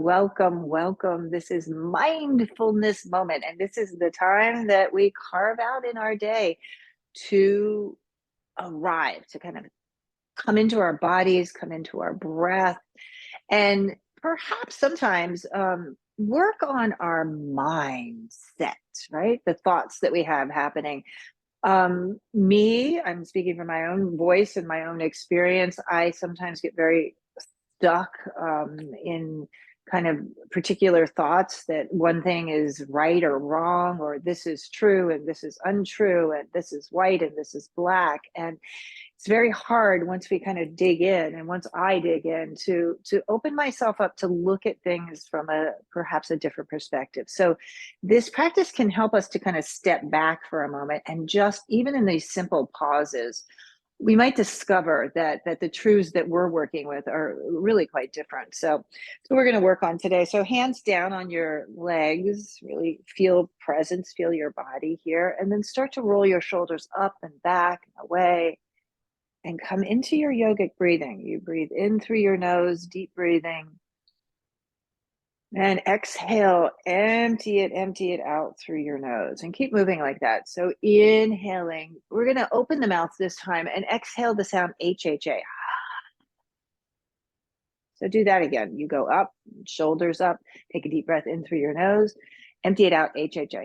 Welcome, welcome. This is mindfulness moment, and this is the time that we carve out in our day to arrive, to kind of come into our bodies, come into our breath, and perhaps sometimes work on our mindset, right? The thoughts that we have happening. I'm speaking from my own voice and my own experience. I sometimes get very stuck in kind of particular thoughts that one thing is right or wrong, or this is true and this is untrue, and this is white and this is black. And it's very hard once we kind of dig in, and once I dig in, to open myself up to look at things from a perhaps a different perspective. So this practice can help us to kind of step back for a moment, and just even in these simple pauses we might discover that the truths that we're working with are really quite different. So we're going to work on today. So hands down on your legs, really feel presence, feel your body here, and then start to roll your shoulders up and back and away, and come into your yogic breathing. You breathe in through your nose, deep breathing. And exhale, empty it out through your nose, and keep moving like that. So inhaling, we're going to open the mouth this time and exhale the sound HHA. So do that again. You go up, shoulders up, take a deep breath in through your nose, empty it out, HHA.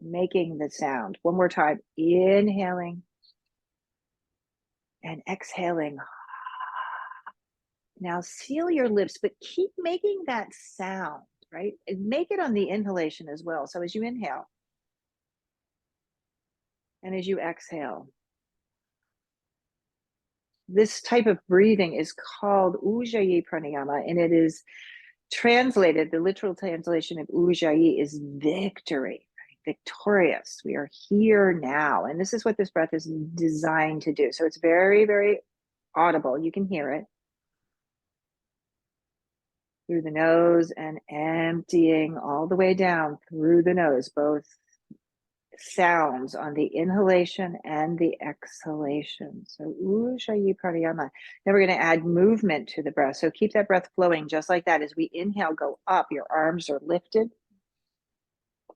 Making the sound. One more time, inhaling and exhaling. Now seal your lips, but keep making that sound, right? And make it on the inhalation as well. So as you inhale and as you exhale, this type of breathing is called Ujjayi pranayama, and it is translated, the literal translation of Ujjayi is victory, right? Victorious. We are here now. And this is what this breath is designed to do. So it's very, very audible. You can hear it through the nose and emptying all the way down through the nose, both sounds on the inhalation and the exhalation. So Ujjayi pranayama. Then we're going to add movement to the breath. So keep that breath flowing just like that. As we inhale, go up, your arms are lifted.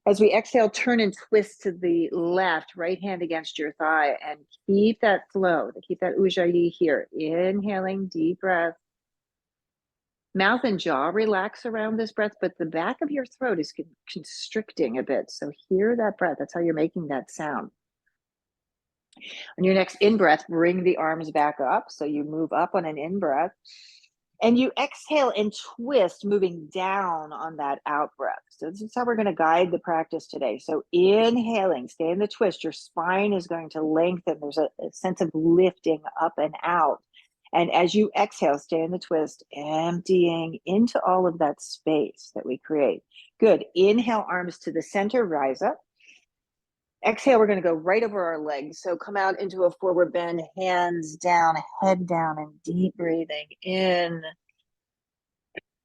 As we exhale, turn and twist to the left, right hand against your thigh, and keep that flow, keep that Ujjayi here. Inhaling, deep breath. Mouth and jaw relax around this breath, but the back of your throat is constricting a bit. So hear that breath. That's how you're making that sound. On your next in-breath, bring the arms back up. So you move up on an in-breath. And you exhale and twist, moving down on that out-breath. So this is how we're going to guide the practice today. So inhaling, stay in the twist. Your spine is going to lengthen. There's a sense of lifting up and out. And as you exhale, stay in the twist, emptying into all of that space that we create. Good. Inhale, arms to the center, rise up. Exhale, we're going to go right over our legs. So come out into a forward bend, hands down, head down, and deep breathing in,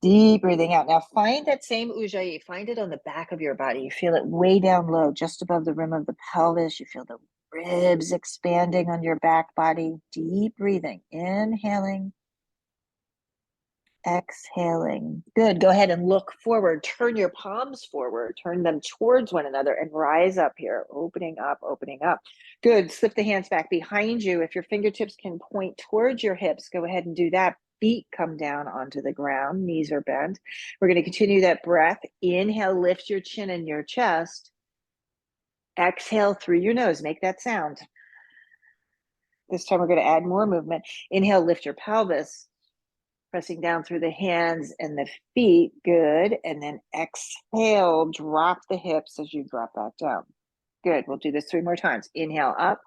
deep breathing out. Now find that same Ujjayi, find it on the back of your body. You feel it way down low, just above the rim of the pelvis. You feel the ribs expanding on your back body. Deep breathing, inhaling, exhaling. Good. Go ahead and look forward. Turn your palms forward. Turn them towards one another and rise up here. Opening up, opening up. Good. Slip the hands back behind you. If your fingertips can point towards your hips, go ahead and do that. Feet come down onto the ground. Knees are bent. We're going to continue that breath. Inhale, lift your chin and your chest. Exhale through your nose. Make that sound. This time we're going to add more movement. Inhale, lift your pelvis. Pressing down through the hands and the feet. Good. And then exhale, drop the hips as you drop back down. Good. We'll do this 3 more times. Inhale up.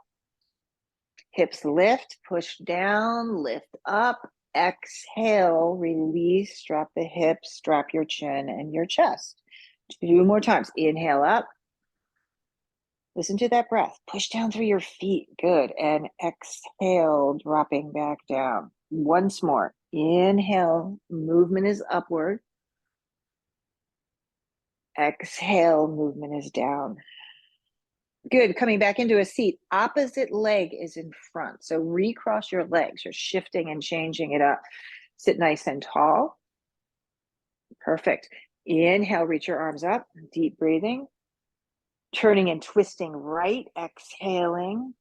Hips lift, push down, lift up. Exhale, release, drop the hips, drop your chin and your chest. 2 more times. Inhale up. Listen to that breath. Push down through your feet. Good. And exhale, dropping back down. Once more. Inhale, movement is upward. Exhale, movement is down. Good. Coming back into a seat. Opposite leg is in front. So recross your legs. You're shifting and changing it up. Sit nice and tall. Perfect. Inhale, reach your arms up. Deep breathing. Turning and twisting right. Exhaling.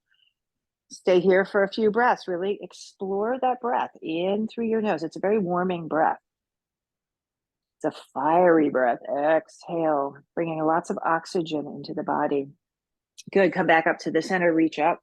Stay here for a few breaths. Really explore that breath in through your nose. It's a very warming breath. It's a fiery breath. Exhale, bringing lots of oxygen into the body. Good. Come back up to the center. Reach up.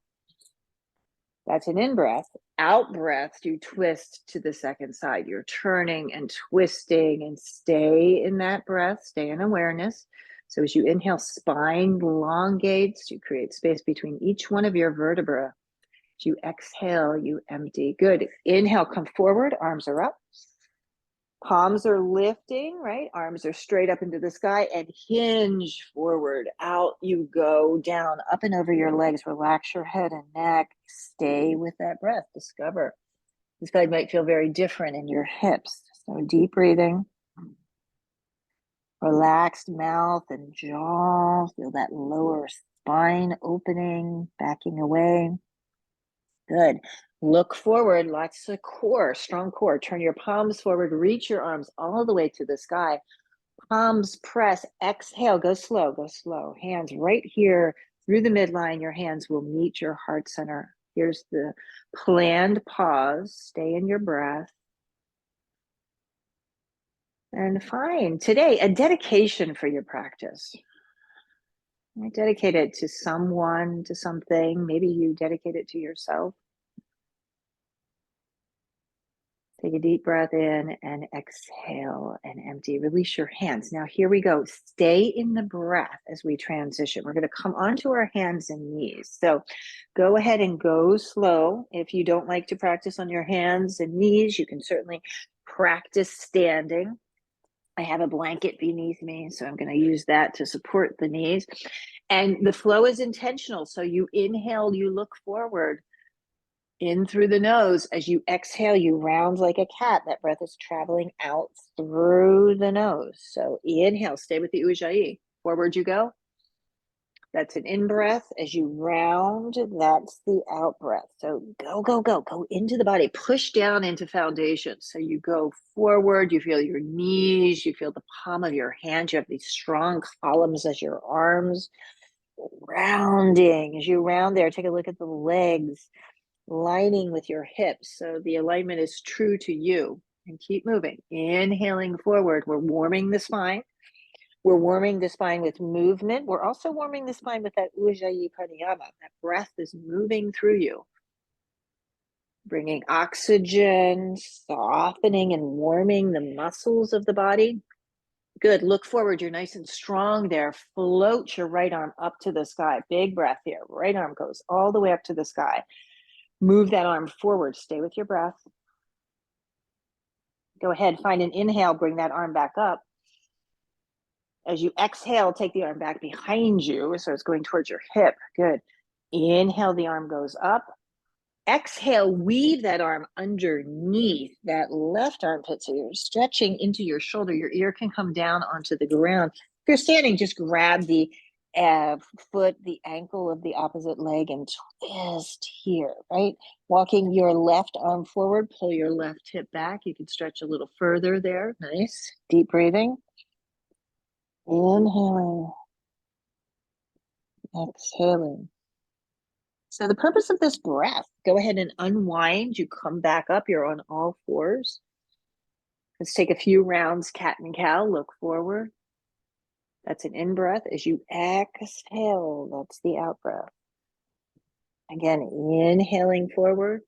That's an in-breath. Out-breath, you twist to the second side. You're turning and twisting, and stay in that breath. Stay in awareness. So as you inhale, spine elongates. You create space between each one of your vertebrae. As you exhale, you empty. Good. Inhale, come forward. Arms are up. Palms are lifting, right? Arms are straight up into the sky, and hinge forward. Out you go, down, up and over your legs. Relax your head and neck. Stay with that breath. Discover. This guy might feel very different in your hips. So deep breathing. Relaxed mouth and jaw. Feel that lower spine opening, backing away. Good. Look forward, lots of core, strong core. Turn your palms forward, reach your arms all the way to the sky. Palms press, exhale, go slow, go slow. Hands right here through the midline. Your hands will meet your heart center. Here's the planned pause. Stay in your breath. And fine. Today, a dedication for your practice. I dedicate it to someone, to something. Maybe you dedicate it to yourself. Take a deep breath in and exhale and empty. Release your hands. Now here we go. Stay in the breath as we transition. We're going to come onto our hands and knees. So go ahead and go slow. If you don't like to practice on your hands and knees, you can certainly practice standing. I have a blanket beneath me, so I'm going to use that to support the knees. And the flow is intentional. So you inhale, you look forward. In through the nose. As you exhale, you round like a cat. That breath is traveling out through the nose. So inhale, stay with the ujjayi. Forward you go. That's an in breath. As you round, that's the out breath. So go, go, go. Go into the body. Push down into foundation. So you go forward. You feel your knees. You feel the palm of your hand. You have these strong columns as your arms. Rounding. As you round there, take a look at the legs. Lining with your hips so the alignment is true to you, and keep moving. Inhaling forward, we're warming the spine. We're warming the spine with movement. We're also warming the spine with that ujjayi pranayama. That breath is moving through you, bringing oxygen, softening and warming the muscles of the body. Good. Look forward. You're nice and strong there. Float your right arm up to the sky. Big breath here. Right arm goes all the way up to the sky. Move that arm forward. Stay with your breath. Go ahead, find an inhale, bring that arm back up. As you exhale, take the arm back behind you, so it's going towards your hip. Good. Inhale, the arm goes up. Exhale, weave that arm underneath that left armpit, so you're stretching into your shoulder. Your ear can come down onto the ground. If you're standing, just grab the foot, the ankle of the opposite leg, and twist here, right? Walking your left arm forward, pull your left hip back. You can stretch a little further there. Nice. Deep breathing. Inhaling. Exhaling. So the purpose of this breath, go ahead and unwind. You come back up. You're on all fours. Let's take a few rounds, cat and cow. Look forward. That's an in-breath. As you exhale, that's the out-breath. Again, inhaling forward.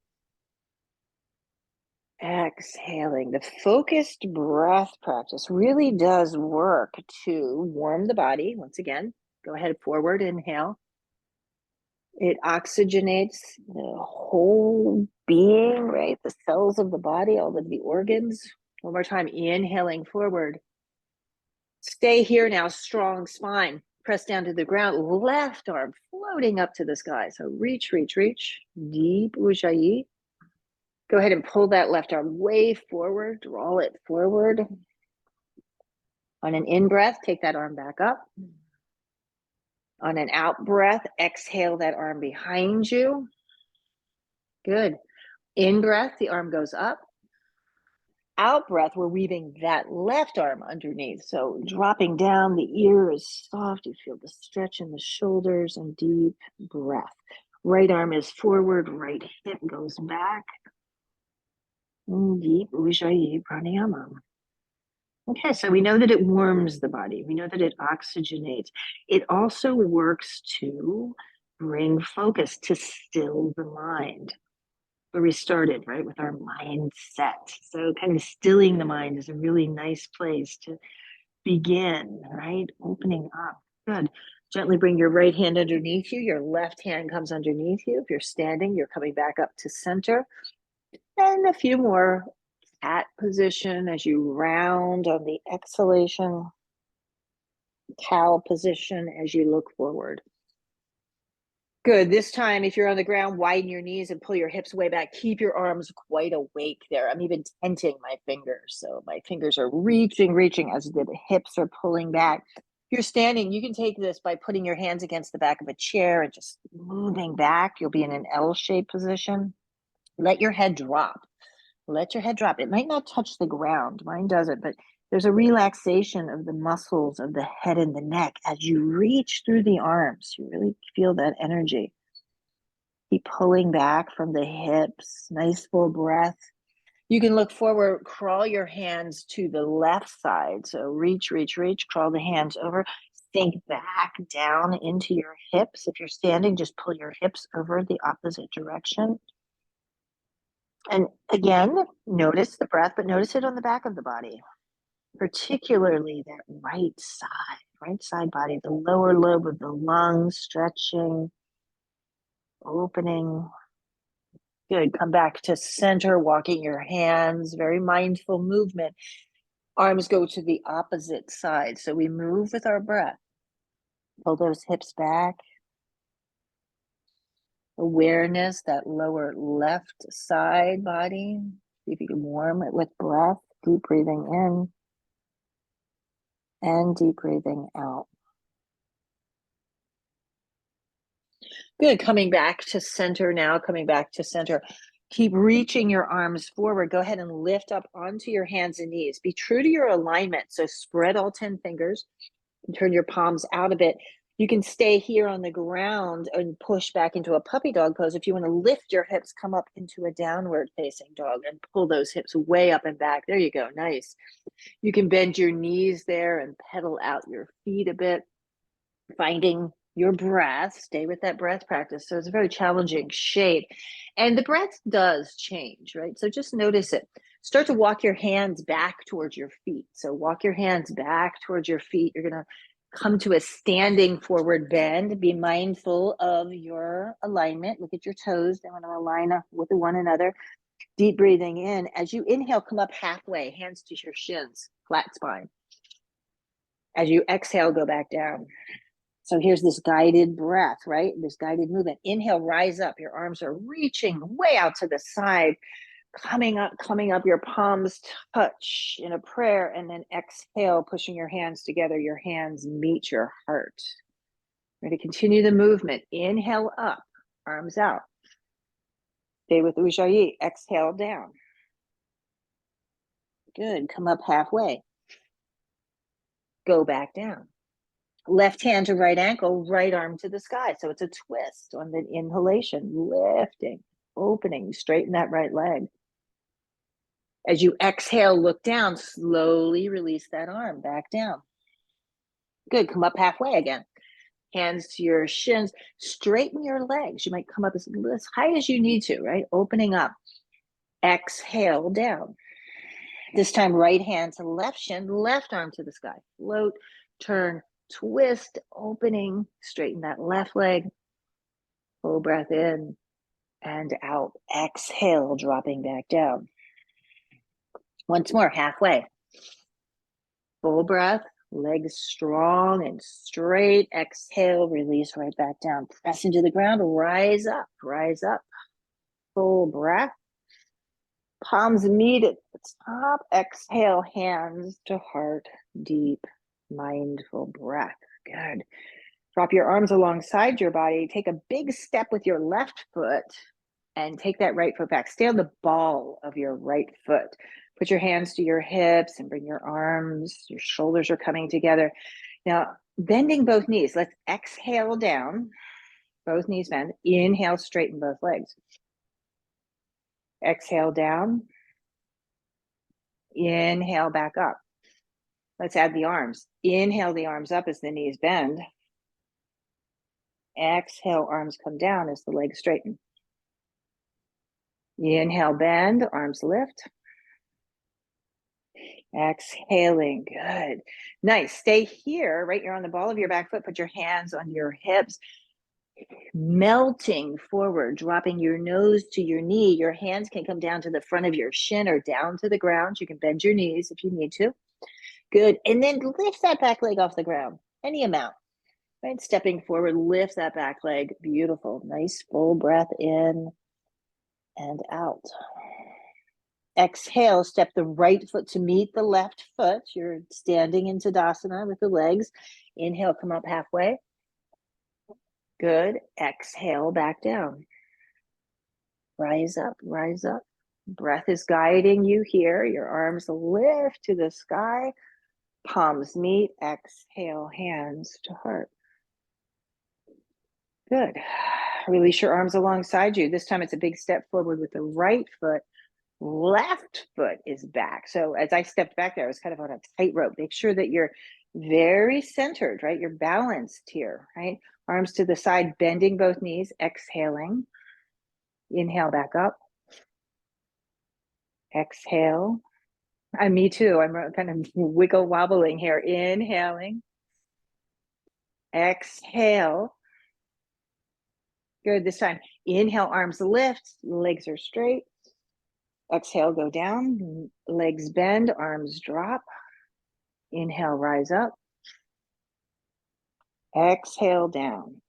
Exhaling. The focused breath practice really does work to warm the body. Once again, go ahead forward, inhale. It oxygenates the whole being, right? The cells of the body, all of the organs. One more time, inhaling forward. Stay here now, strong spine. Press down to the ground, left arm floating up to the sky. So reach, reach, reach. Deep ujjayi. Go ahead and pull that left arm way forward, draw it forward. On an in-breath, take that arm back up. On an out-breath, exhale that arm behind you. Good. In-breath, the arm goes up. out breath, we're weaving that left arm underneath. So dropping down, the ear is soft. You feel the stretch in the shoulders and deep breath. Right arm is forward, right hip goes back. Deep Ujjayi pranayama. Okay, so we know that it warms the body. We know that it oxygenates. It also works to bring focus, to still the mind. Where we started, right, with our mindset. So kind of stilling the mind is a really nice place to begin, right? Opening up. Good. Gently bring your right hand underneath you. Your left hand comes underneath you. If you're standing, you're coming back up to center. And a few more cat position as you round on the exhalation. Cow position as you look forward. Good. This time, if you're on the ground, widen your knees and pull your hips way back. Keep your arms quite awake there. I'm even tenting my fingers. So my fingers are reaching as the hips are pulling back. If you're standing, you can take this by putting your hands against the back of a chair and just moving back. You'll be in an L-shaped position. Let your head drop. Let your head drop. It might not touch the ground. Mine doesn't, but there's a relaxation of the muscles of the head and the neck as you reach through the arms. You really feel that energy. Keep pulling back from the hips. Nice full breath. You can look forward, crawl your hands to the left side. So reach, crawl the hands over. Sink back down into your hips. If you're standing, just pull your hips over the opposite direction. And again, notice the breath, but notice it on the back of the body, particularly that right side body, the lower lobe of the lungs, stretching, opening. Good. Come back to center, walking your hands, very mindful movement. Arms go to the opposite side. So we move with our breath. Pull those hips back. Awareness, that lower left side body. See if you can warm it with breath. Deep breathing in and deep breathing out. Good. Coming back to center now, coming back to center. Keep reaching your arms forward. Go ahead and lift up onto your hands and knees. Be true to your alignment. So spread all 10 fingers and turn your palms out a bit. You can stay here on the ground and push back into a puppy dog pose. If you want to lift your hips, come up into a downward facing dog and pull those hips way up and back. There you go. Nice. You can bend your knees there and pedal out your feet a bit, finding your breath. Stay with that breath practice. So it's a very challenging shape. And the breath does change, right? So just notice it. Start to walk your hands back towards your feet. So walk your hands back towards your feet. You're going to come to a standing forward bend. Be mindful of your alignment. Look at your toes. They want to align up with one another. Deep breathing in. As you inhale, come up halfway, hands to your shins, flat spine. As you exhale, go back down. So here's this guided breath, right? This guided movement. Inhale, rise up. Your arms are reaching way out to the side, coming up. Your palms touch in a prayer, and then exhale, pushing your hands together. Your hands meet your heart. Ready to continue the movement. Inhale up, arms out. Stay with Ujjayi. Exhale down. Good. Come up halfway. Go back down. Left hand to right ankle, right arm to the sky. So it's a twist on the inhalation, lifting, opening, straighten that right leg. As you exhale, look down, slowly release that arm back down. Good. Come up halfway again. Hands to your shins, straighten your legs. You might come up as high as you need to, right? Opening up. Exhale down. This time, right hand to left shin, left arm to the sky. Float, turn, twist, opening, straighten that left leg. Full breath in and out. Exhale, dropping back down. Once more, halfway. Full breath, legs strong and straight. Exhale, release right back down. Press into the ground, rise up, rise up. Full breath. Palms meet at the top. Exhale, hands to heart. Deep, mindful breath. Good. Drop your arms alongside your body. Take a big step with your left foot and take that right foot back. Stay on the ball of your right foot. Put your hands to your hips and bring your arms, your shoulders are coming together. Now, bending both knees. Let's exhale down. Both knees bend. Inhale, straighten both legs. Exhale down. Inhale back up. Let's add the arms. Inhale the arms up as the knees bend. Exhale, arms come down as the legs straighten. Inhale, bend, arms lift. Exhaling, good. Nice. Stay here, right? You're on the ball of your back foot. Put your hands on your hips. Melting forward, dropping your nose to your knee. Your hands can come down to the front of your shin or down to the ground. You can bend your knees if you need to. Good. And then lift that back leg off the ground, any amount. Right? Stepping forward, lift that back leg. Beautiful. Nice full breath in and out. Exhale, step the right foot to meet the left foot. You're standing in Tadasana with the legs. Inhale, come up halfway. Good. Exhale, back down. Rise up, rise up. Breath is guiding you here. Your arms lift to the sky. Palms meet. Exhale, hands to heart. Good. Release your arms alongside you. This time it's a big step forward with the right foot. Left foot is back. So as I stepped back there, I was kind of on a tightrope. Make sure that you're very centered, right? You're balanced here, right? Arms to the side, bending both knees, exhaling. Inhale back up. Exhale. Me too. I'm kind of wiggle wobbling here. Inhaling. Exhale. Good. This time, inhale, arms lift, legs are straight. Exhale, go down, legs bend, arms drop. Inhale, rise up. Exhale, down.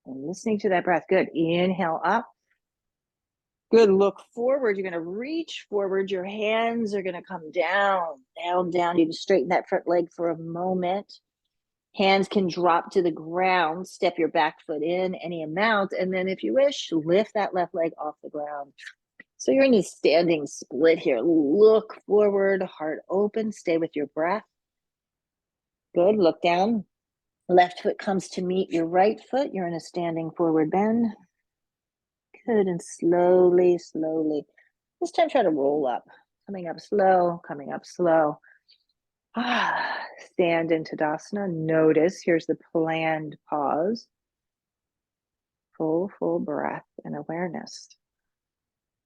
And listening to that breath. Good. Inhale up. Good. Look forward. You're going to reach forward. Your hands are going to come down, down, down. You can straighten that front leg for a moment. Hands can drop to the ground. Step your back foot in any amount. And then if you wish, lift that left leg off the ground. So you're in a standing split here. Look forward, heart open. Stay with your breath. Good. Look down. Left foot comes to meet your right foot. You're in a standing forward bend. Good. And slowly, slowly. This time try to roll up. Coming up slow, coming up slow. Stand in Tadasana. Notice, here's the planned pause. Full breath and awareness.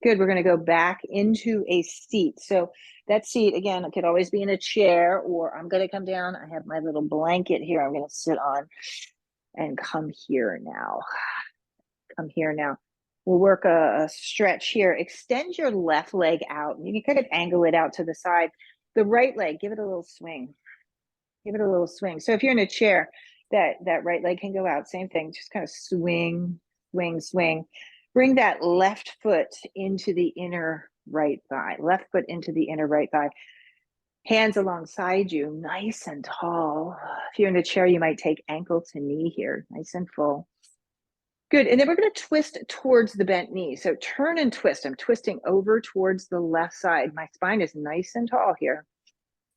Good. We're going to go back into a seat. So that seat, again, it could always be in a chair, or I'm going to come down. I have my little blanket here I'm going to sit on and come here now. Come here now. We'll work a stretch here. Extend your left leg out. You can kind of angle it out to the side. The right leg, give it a little swing. Give it a little swing. So if you're in a chair, that right leg can go out. Same thing. Just kind of swing, swing, swing. Bring that left foot into the inner right thigh. Left foot into the inner right thigh. Hands alongside you, nice and tall. If you're in a chair, you might take ankle to knee here, nice and full. Good. And then we're going to twist towards the bent knee. So turn and twist. I'm twisting over towards the left side. My spine is nice and tall here.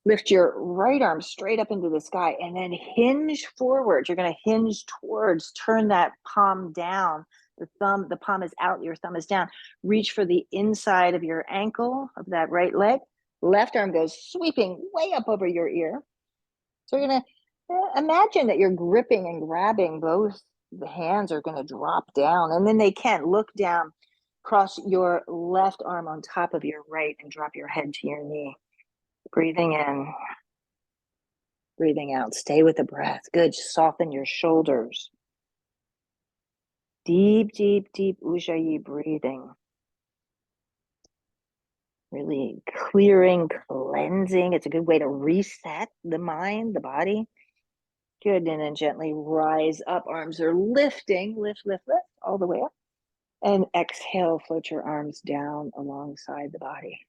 Lift your right arm straight up into the sky and then hinge forward. You're going to hinge towards, turn that palm down. The palm is out, your thumb is down. Reach for the inside of your ankle of that right leg. Left arm goes sweeping way up over your ear. So you're going to imagine that you're gripping and grabbing. Both the hands are going to drop down, and then they can look down, cross your left arm on top of your right and drop your head to your knee. Breathing in, breathing out. Stay with the breath. Good. Soften your shoulders. Deep, deep, deep Ujjayi breathing. Really clearing, cleansing. It's a good way to reset the mind, the body. Good. And then gently rise up. Arms are lifting. Lift, lift, lift all the way up. And exhale, float your arms down alongside the body.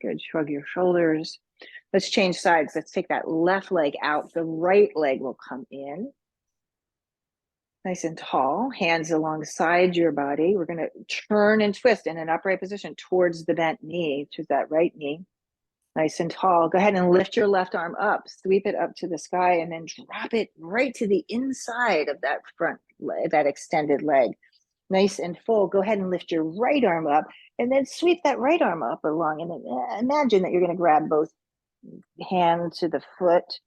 Good. Shrug your shoulders. Let's change sides. Let's take that left leg out. The right leg will come in. Nice and tall, hands alongside your body. We're going to turn and twist in an upright position towards the bent knee, to that right knee. Nice and tall. Go ahead and lift your left arm up, sweep it up to the sky, and then drop it right to the inside of that front leg, that extended leg. Nice and full. Go ahead and lift your right arm up, and then sweep that right arm up along. And then imagine that you're going to grab both hands to the foot.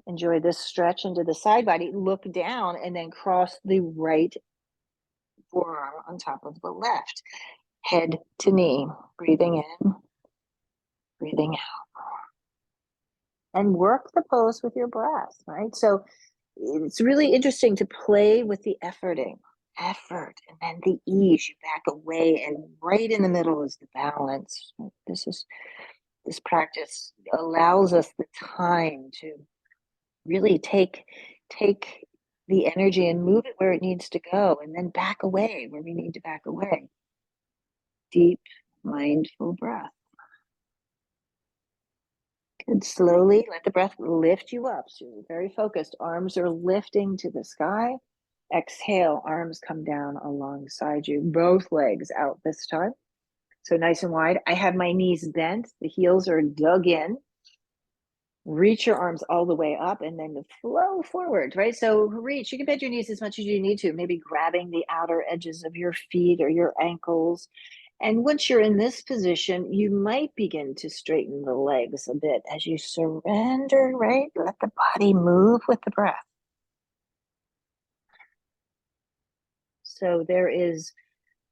Enjoy this stretch into the side body. Look down and then cross the right forearm on top of the left. Head to knee. Breathing in, breathing out. And work the pose with your breath, right? So it's really interesting to play with the efforting. Effort and then the ease. You back away, and right in the middle is the balance. This practice allows us the time to really take the energy and move it where it needs to go, and then back away where we need to back away. Deep, mindful breath. Good. Slowly let the breath lift you up. So you're very focused. Arms are lifting to the sky. Exhale, arms come down alongside you. Both legs out this time. So nice and wide. I have my knees bent. The heels are dug in. Reach your arms all the way up and then flow forward, right? So reach. You can bend your knees as much as you need to, maybe grabbing the outer edges of your feet or your ankles. And once you're in this position, you might begin to straighten the legs a bit as you surrender, right? Let the body move with the breath. So there is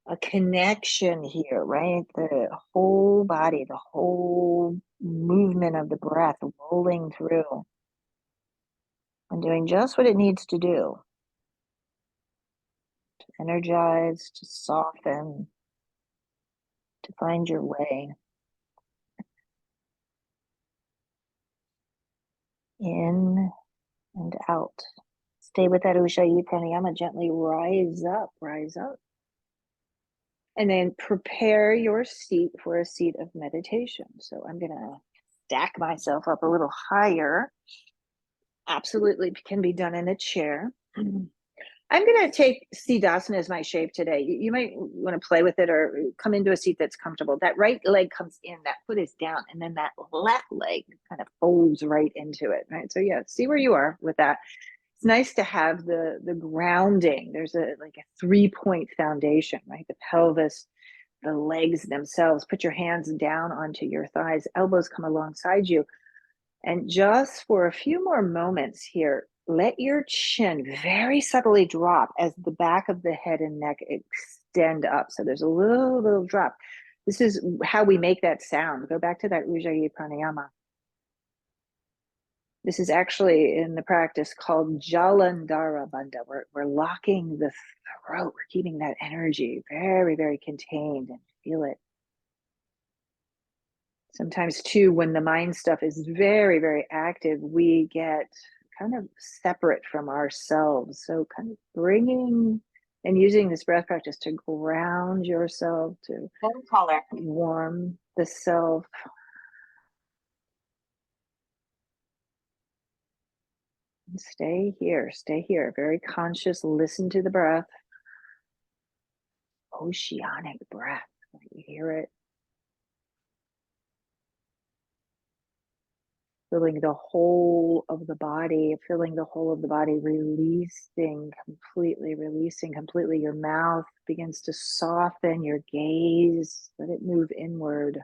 a connection here, right? The whole body, the whole movement of the breath rolling through and doing just what it needs to do. To energize, to soften, to find your way. In and out. Stay with that Ujjayi pranayama. Gently rise up, rise up. And then prepare your seat for a seat of meditation. So I'm going to stack myself up a little higher. Absolutely can be done in a chair. I'm going to take Siddhasana as my shape today. You might want to play with it or come into a seat that's comfortable. That right leg comes in, that foot is down, and then that left leg kind of folds right into it, right? So yeah, see where you are with that. It's nice to have the grounding. There's a 3-point foundation, right? The pelvis, the legs themselves. Put your hands down onto your thighs, elbows come alongside you. And just for a few more moments here, let your chin very subtly drop as the back of the head and neck extend up. So there's a little drop. This is how we make that sound. Go back to that Ujjayi pranayama. This is actually in the practice called Jalandhara Bandha. We're locking the throat. We're keeping that energy very, very contained, and feel it. Sometimes too, when the mind stuff is very, very active, we get kind of separate from ourselves. So kind of bringing and using this breath practice to ground yourself, to warm the self. And stay here, very conscious, listen to the breath. Oceanic breath, you hear it. Filling the whole of the body, releasing completely. Your mouth begins to soften, your gaze, let it move inward.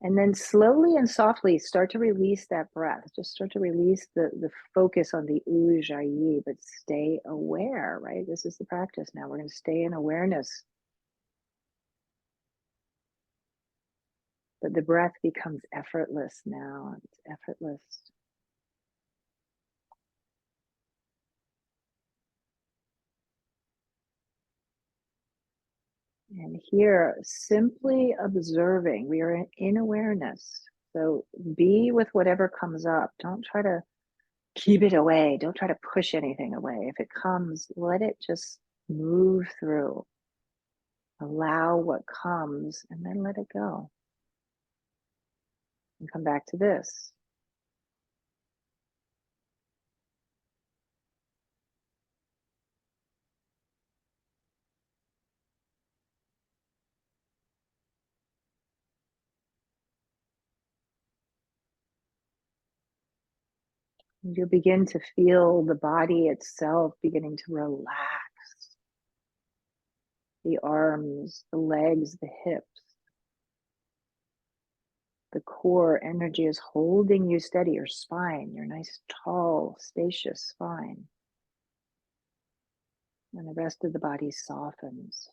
And then slowly and softly start to release that breath. Just start to release the focus on the Ujjayi, but stay aware, right? This is the practice now. We're going to stay in awareness. But the breath becomes effortless now. It's effortless. And here, simply observing, we are in awareness. So be with whatever comes up. Don't try to keep it away. Don't try to push anything away. If it comes, let it just move through. Allow what comes and then let it go. And come back to this. And you'll begin to feel the body itself beginning to relax. The arms, the legs, the hips. The core energy is holding you steady, your spine, your nice, tall, spacious spine. And the rest of the body softens.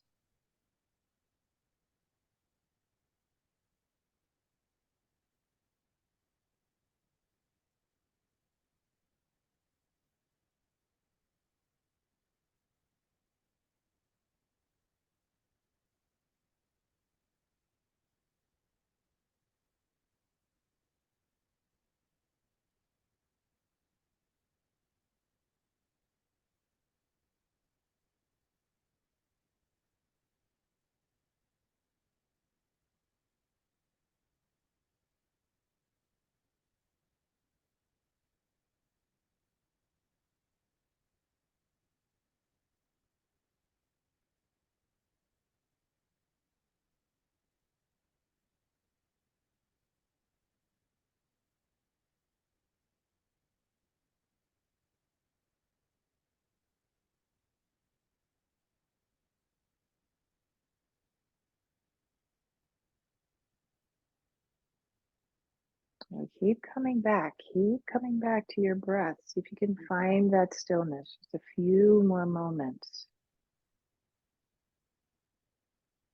Now keep coming back. Keep coming back to your breath. See if you can find that stillness. Just a few more moments.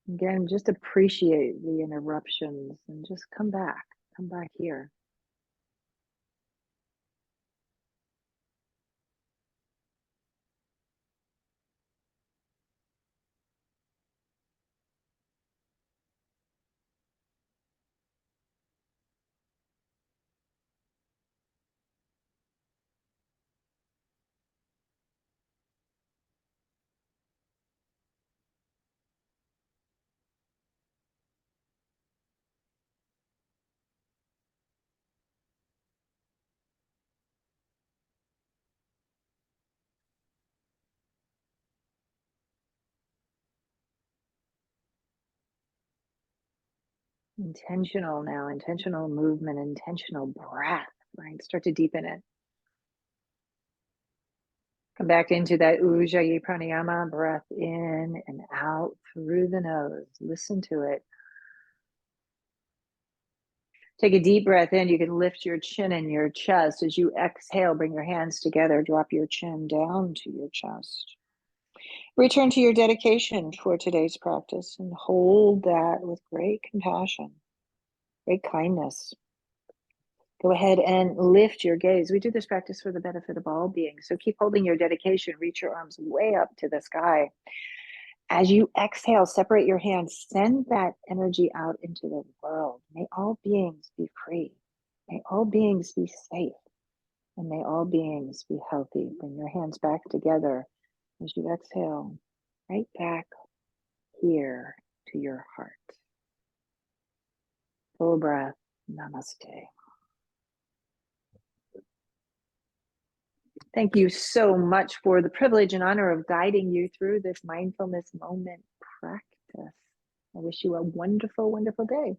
Again, just appreciate the interruptions and just come back. Come back here. Intentional now, intentional movement, intentional breath, right? Start to deepen it. Come back into that Ujjayi Pranayama, breath in and out through the nose. Listen to it. Take a deep breath in. You can lift your chin and your chest. As you exhale, bring your hands together. Drop your chin down to your chest. Return to your dedication for today's practice and hold that with great compassion, great kindness. Go ahead and lift your gaze. We do this practice for the benefit of all beings. So keep holding your dedication. Reach your arms way up to the sky. As you exhale, separate your hands. Send that energy out into the world. May all beings be free. May all beings be safe. And may all beings be healthy. Bring your hands back together as you exhale, right back here to your heart. Full breath. Namaste. Thank you so much for the privilege and honor of guiding you through this mindfulness moment practice. I wish you a wonderful, wonderful day.